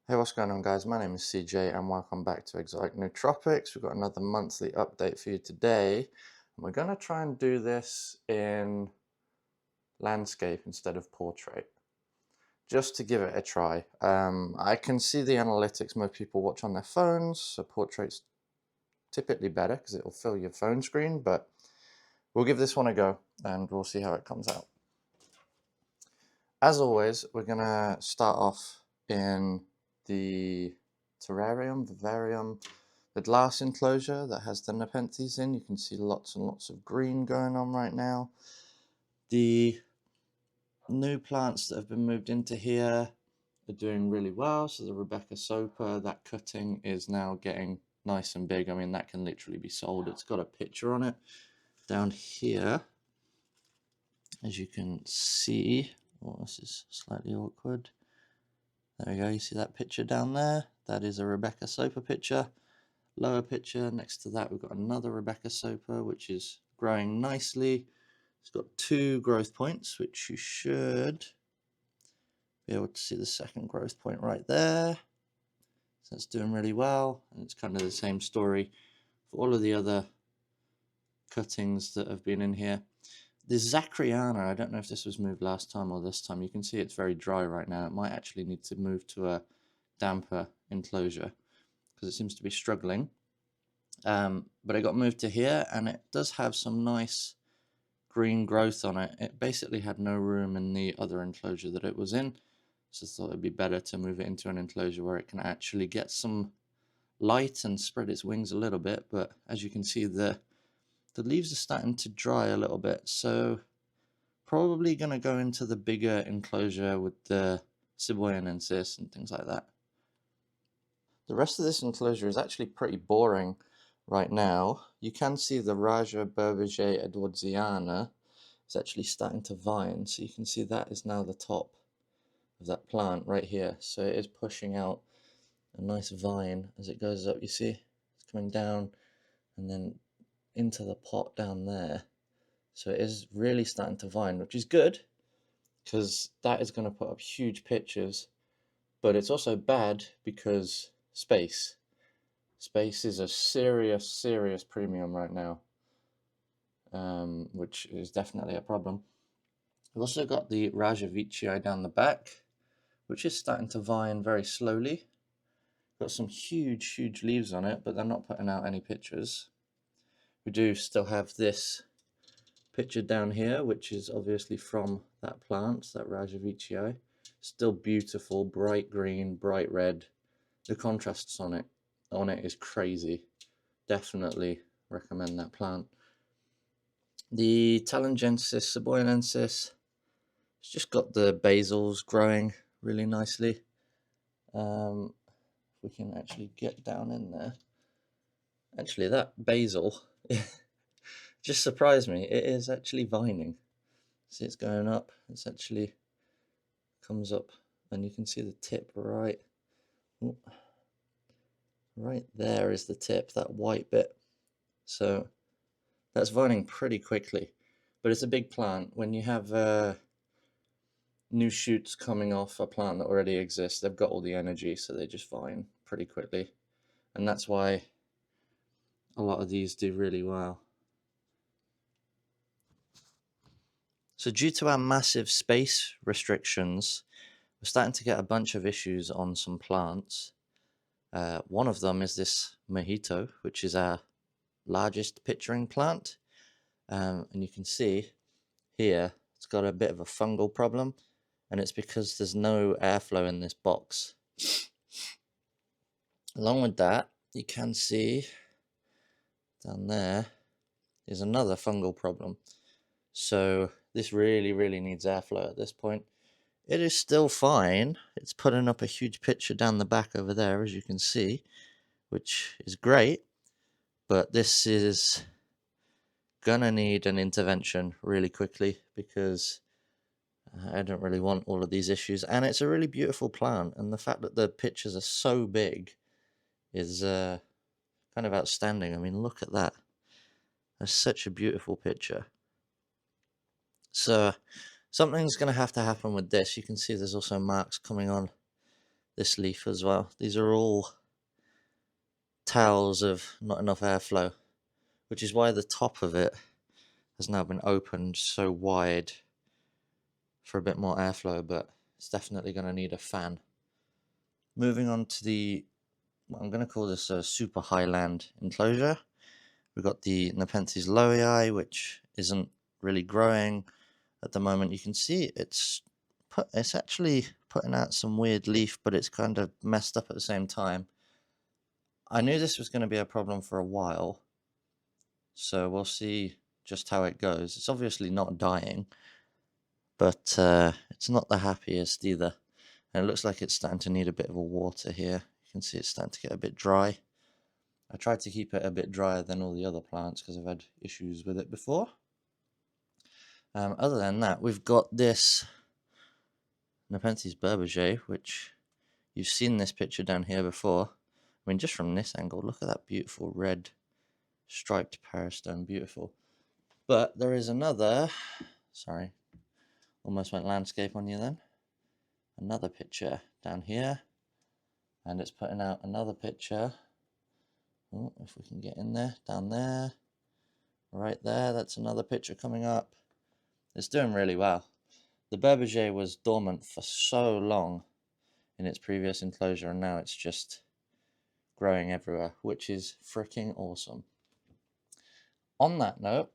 Hey, what's going on, guys? My name is CJ and welcome back to Exotic Nootropics. We've got another monthly update for you today, and we're going to try and do this in landscape instead of portrait, just to give it a try. I can see the analytics most people watch on their phones, so portrait's typically better because it will fill your phone screen, but we'll give this one a go and we'll see how it comes out. As always, we're going to start off in the vivarium, the glass enclosure that has the Nepenthes in. You can see lots and lots of green going on right now. The new plants that have been moved into here are doing really well. So the Rebecca Soper, that cutting is now getting nice and big. I mean, that can literally be sold. It's got a picture on it down here, as you can see. Oh, this is slightly awkward. There we go, you see that picture down there? That is a Rebecca Soper picture. Lower picture, next to that we've got another Rebecca Soper, which is growing nicely. It's got 2 growth points, which you should be able to see the second growth point right there. So it's doing really well, and it's kind of the same story for all of the other cuttings that have been in here. The Zacharyana, I don't know if this was moved last time or this time. You can see it's very dry right now. It might actually need to move to a damper enclosure because it seems to be struggling. But it got moved to here, and it does have some nice green growth on it. It basically had no room in the other enclosure that it was in, so I thought it'd be better to move it into an enclosure where it can actually get some light and spread its wings a little bit. But as you can see, the leaves are starting to dry a little bit, so probably going to go into the bigger enclosure with the Siboyanensis and things like that. The rest of this enclosure is actually pretty boring right now. You can see the Raja Berbiger edwardsiana is actually starting to vine, so you can see that is now the top of that plant right here. So it is pushing out a nice vine as it goes up. You see it's coming down and then into the pot down there. So it is really starting to vine, which is good because that is going to put up huge pictures, but it's also bad because space is a serious premium right now, which is definitely a problem. We've also got the Rajavichii down the back, which is starting to vine very slowly. Got some huge leaves on it, but they're not putting out any pictures. We do still have this picture down here, which is obviously from that plant, that Rajavichii. Still beautiful, bright green, bright red. The contrasts on it is crazy. Definitely recommend that plant. The Talangensis Siboyanensis, it's just got the basils growing really nicely. If we can actually get down in there. Actually, that basil just surprised me. It is actually vining. See, it's going up. It's actually comes up, and you can see the tip right there is the tip, that white bit. So that's vining pretty quickly, but it's a big plant. When you have new shoots coming off a plant that already exists, they've got all the energy, so they just vine pretty quickly, and that's why a lot of these do really well. So due to our massive space restrictions, we're starting to get a bunch of issues on some plants. One of them is this mojito, which is our largest picturing plant, and you can see here it's got a bit of a fungal problem, and it's because there's no airflow in this box. Along with that, you can see down there is another fungal problem. So this really needs airflow at this point. It is still fine. It's putting up a huge picture down the back over there, as you can see, which is great, but this is gonna need an intervention really quickly because I don't really want all of these issues. And it's a really beautiful plant, and the fact that the pictures are so big is kind of outstanding. I mean, look at that. That's such a beautiful picture. So something's going to happen with this. You can see there's also marks coming on this leaf as well. These are all towels of not enough airflow, which is why the top of it has now been opened so wide for a bit more airflow, but it's definitely going to need a fan. Moving on to the, I'm going to call this a super highland enclosure. We've got the Nepenthes lowii, which isn't really growing at the moment. You can see it's actually putting out some weird leaf, but it's kind of messed up at the same time. I knew this was going to be a problem for a while, so we'll see just how it goes. It's obviously not dying, but it's not the happiest either. And it looks like it's starting to need a bit of a water here. You can see it's starting to get a bit dry. I tried to keep it a bit drier than all the other plants because I've had issues with it before. Other than that, we've got this Nepenthes Berberger, which you've seen this picture down here before. I mean, just from this angle, look at that beautiful red striped peristome, beautiful. But there is another, sorry, almost went landscape on you then. Another picture down here, and it's putting out another picture. Oh, if we can get in there, down there, right there, that's another picture coming up. It's doing really well. The Berberger was dormant for so long in its previous enclosure, and now it's just growing everywhere, which is freaking awesome. On that note,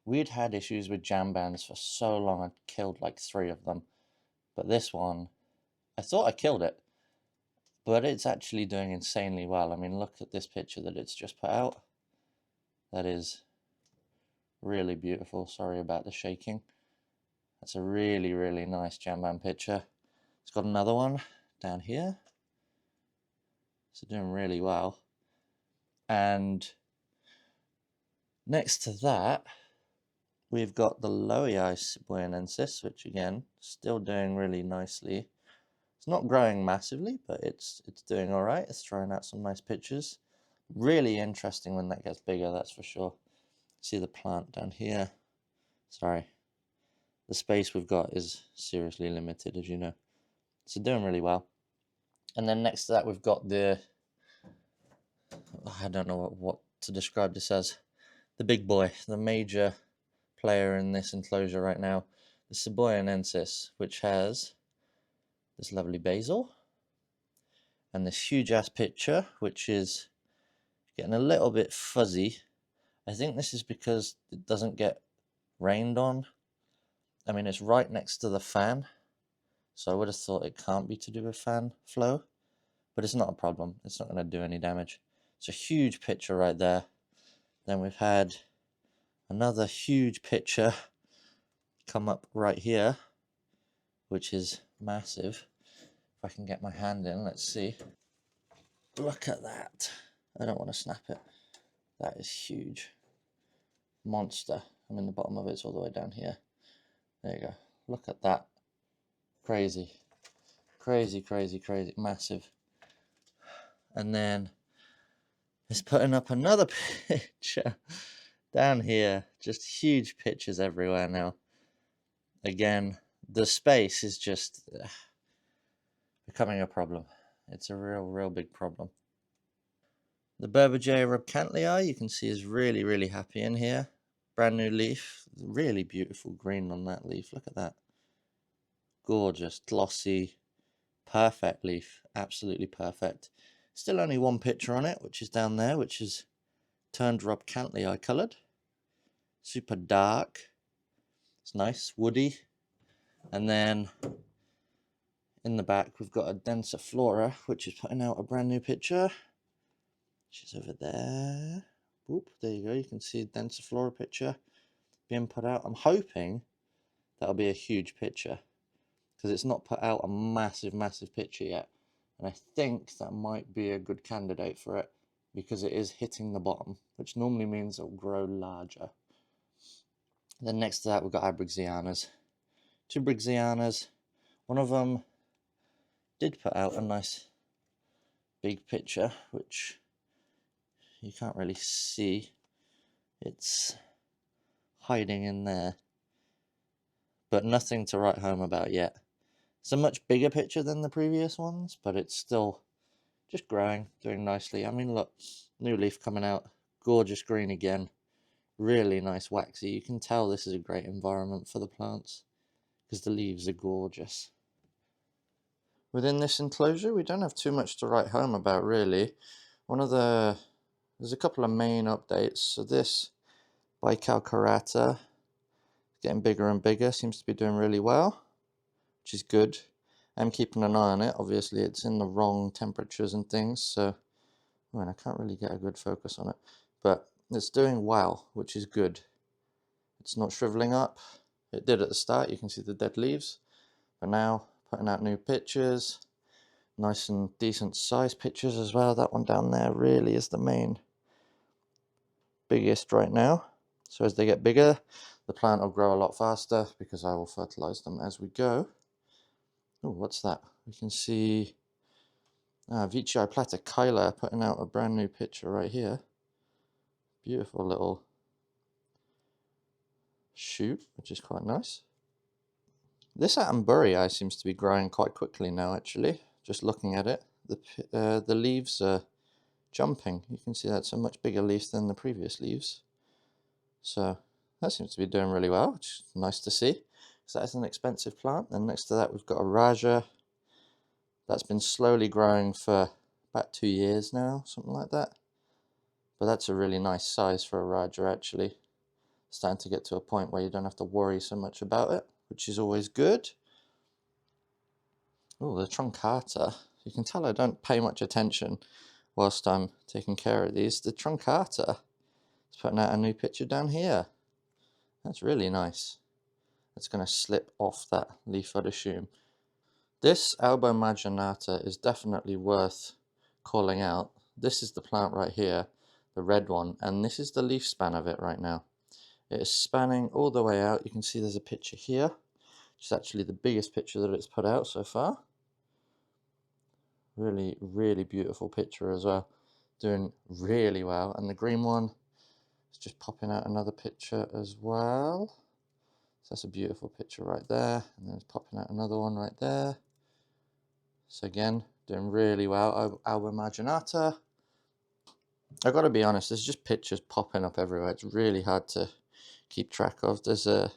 we'd had issues with jam bands for so long. I'd killed like 3 of them, but this one, I thought I killed it, but it's actually doing insanely well. I mean, look at this picture that it's just put out. That is really beautiful. Sorry about the shaking. That's a really, really nice jam band picture. It's got another one down here. So doing really well. And next to that, we've got the lowii Siboyanensis, which again, still doing really nicely. It's not growing massively, but it's doing all right. It's throwing out some nice pictures. Really interesting when that gets bigger, that's for sure. See the plant down here. Sorry. The space we've got is seriously limited, as you know. So doing really well. And then next to that, we've got the, I don't know what to describe this as, the big boy, the major player in this enclosure right now, the Siboyanensis, which has this lovely basil and this huge ass picture, which is getting a little bit fuzzy. I think this is because it doesn't get rained on. I mean, it's right next to the fan, so I would have thought it can't be to do with fan flow, but it's not a problem. It's not going to do any damage. It's a huge picture right there. Then we've had another huge picture come up right here, which is massive. If I can get my hand in, let's see. Look at that. I don't want to snap it. That is huge. Monster. I mean, the bottom of it's all the way down here. There you go. Look at that. Crazy. Crazy, crazy, crazy. Massive. And then it's putting up another picture down here. Just huge pictures everywhere now. Again, the space is just becoming a problem. It's a real big problem. The Berberger rubcantlii, you can see, is really, really happy in here. Brand new leaf. Really beautiful green on that leaf. Look at that. Gorgeous, glossy, perfect leaf. Absolutely perfect. Still only one picture on it, which is down there, which is turned rubcantlii coloured. Super dark. It's nice, woody. And then in the back, we've got a denser flora, which is putting out a brand new picture. She's over there. Whoop, there you go. You can see a denser flora picture being put out. I'm hoping that'll be a huge picture because it's not put out a massive picture yet. And I think that might be a good candidate for it because it is hitting the bottom, which normally means it'll grow larger. Then next to that, we've got Abrixianas. 2 Brixianas. One of them did put out a nice big picture, which you can't really see. It's hiding in there, but nothing to write home about yet. It's a much bigger picture than the previous ones, but it's still just growing, doing nicely. I mean, look, new leaf coming out, gorgeous green again, really nice waxy. You can tell this is a great environment for the plants because the leaves are gorgeous. Within this enclosure, we don't have too much to write home about, really. There's a couple of main updates. So this Bicalcarata, getting bigger and bigger, seems to be doing really well, which is good. I'm keeping an eye on it. Obviously, it's in the wrong temperatures and things, so I can't really get a good focus on it. But it's doing well, which is good. It's not shriveling up. It did at the start. You can see the dead leaves. But now, putting out new pictures. Nice and decent size pictures as well. That one down there really is the biggest right now. So as they get bigger, the plant will grow a lot faster because I will fertilize them as we go. Oh, what's that? We can see Vici platykyla putting out a brand new picture right here. Beautiful little shoot, which is quite nice. This Attenboroughi seems to be growing quite quickly now, actually. Just looking at it, the leaves are jumping. You can see that's a much bigger leaf than the previous leaves. So that seems to be doing really well, which is nice to see. So that is an expensive plant. And next to that, we've got a Raja. That's been slowly growing for about 2 years now, something like that. But that's a really nice size for a Raja, actually. Starting to get to a point where you don't have to worry so much about it, which is always good. Oh, the Truncata. You can tell I don't pay much attention whilst I'm taking care of these. The Truncata is putting out a new picture down here. That's really nice. It's going to slip off that leaf, I'd assume. This Alba Marginata is definitely worth calling out. This is the plant right here, the red one, and this is the leaf span of it right now. It is spanning all the way out. You can see there's a picture here, which is actually the biggest picture that it's put out so far. Really, really beautiful picture as well. Doing really well. And the green one is just popping out another picture as well. So that's a beautiful picture right there. And then it's popping out another one right there. So again, doing really well. Alba Marginata. I've got to be honest, there's just pictures popping up everywhere. It's really hard to keep track of. There's a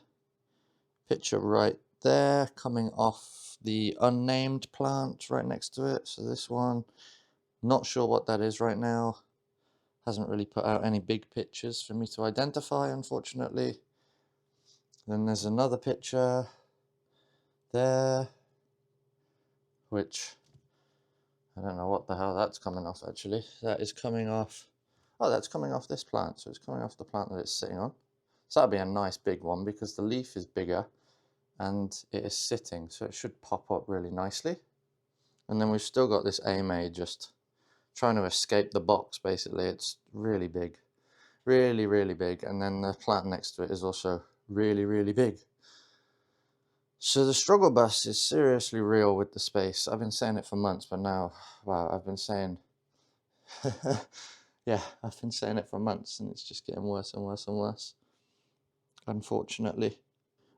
picture right there coming off the unnamed plant right next to it. So this one, not sure what that is right now. Hasn't really put out any big pictures for me to identify, unfortunately. Then there's another picture there, which I don't know what the hell that's coming off, actually. That is coming off, oh, that's coming off this plant. So it's coming off the plant that it's sitting on. So that'll be a nice big one because the leaf is bigger and it is sitting, so it should pop up really nicely. And then we've still got this AMA just trying to escape the box, basically. It's really big, really, really big. And then the plant next to it is also really, really big. So the struggle bus is seriously real with the space. I've been saying it for months, but now, wow, I've been saying, yeah, I've been saying it for months, and it's just getting worse and worse and worse, unfortunately.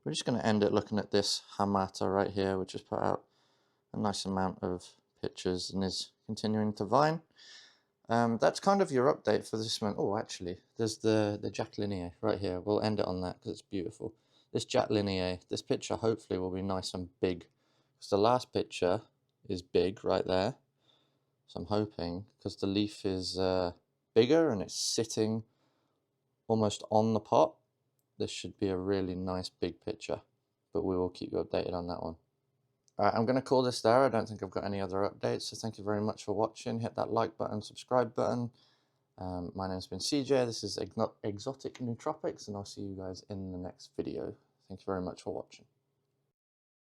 We're just going to end it looking at this Hamata right here, which has put out a nice amount of pictures and is continuing to vine. That's kind of your update for this month. Oh, actually, there's the Jack Linear right here. We'll end it on that because it's beautiful. This Jack Linear, this picture hopefully will be nice and big. Because the last picture is big right there. So I'm hoping, because the leaf is bigger and it's sitting almost on the pot, this should be a really nice big picture. But we will keep you updated on that one. Alright, I'm going to call this there. I don't think I've got any other updates. So thank you very much for watching. Hit that like button, subscribe button. My name's been CJ, this is Exotic Nootropics, and I'll see you guys in the next video. Thank you very much for watching.